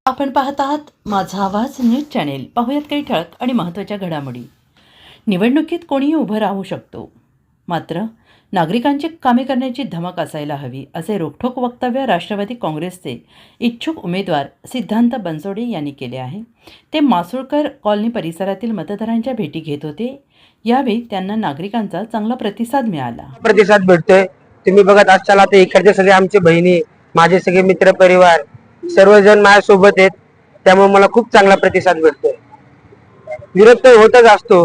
आपण पाहत आहात माझा आवाज न्यूज चॅनेल. पाहूयात काही ठळक आणि महत्त्वाच्या घडामोडी. निवडणुकीत कोणीही उभं राहू शकतो, मात्र नागरिकांची कामे करण्याची धमक असायला हवी, असे रोखठोक वक्तव्य राष्ट्रवादी काँग्रेसचे इच्छुक उमेदवार सिद्धांत बनसोडे यांनी केले आहे. ते मासुळकर कॉलनी परिसरातील मतदारांच्या भेटी घेत होते. यावेळी त्यांना नागरिकांचा चांगला प्रतिसाद भेटतोय. तुम्ही बघत असाल आता इकडचे सगळे आमचे बहिणी, माझे सगळे मित्र परिवार सर्वजण माझ्यासोबत आहेत. त्यामुळे मला खूप चांगला प्रतिसाद भेटतोय. विरोध तर होतच असतो,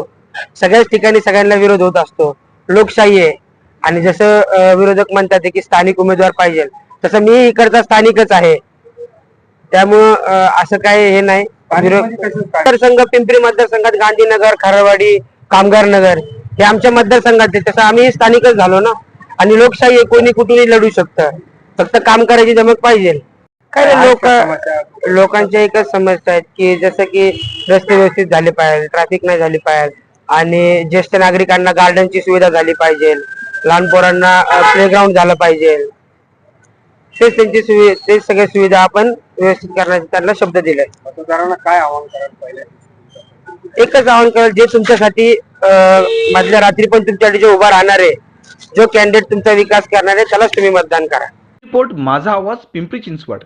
सगळ्याच ठिकाणी सगळ्यांना विरोध होत असतो. लोकशाही आहे आणि जसं विरोधक म्हणतात की स्थानिक उमेदवार पाहिजे, तसं मी इकडचा स्थानिकच आहे. त्यामुळं असं काय हे नाही. मतदारसंघ पिंपरी मतदारसंघात गांधीनगर, खारवाडी, कामगार नगर हे आमच्या मतदारसंघात आहे. तसं आम्ही स्थानिकच झालो ना. आणि लोकशाही आहे, कोणी कुठूनही लढू शकतं, फक्त काम करायची धमक पाहिजे. काय लोकांच्या एकच समस्या आहेत की जसं की रस्ते व्यवस्थित झाले पाहिजे, ट्रॅफिक नाही झाली पाहिजे, आणि ज्येष्ठ नागरिकांना गार्डनची सुविधा झाली पाहिजे, लहान पोरांना प्लेग्राऊंड झालं पाहिजे. तेच त्यांची ते सगळ्या सुविधा आपण व्यवस्थित करण्याचे त्यांना शब्द दिलाय. मतदारांना काय आवाहन करायला पाहिजे? एकच आवाहन करेल, जे तुमच्यासाठी मधल्या रात्री पण तुमच्यासाठी जे उभा राहणार आहे, जो कॅन्डिडेट तुमचा विकास करणार आहे, त्यालाच तुम्ही मतदान करा. रिपोर्ट माझा आवाज, पिंपरी चिंचवड.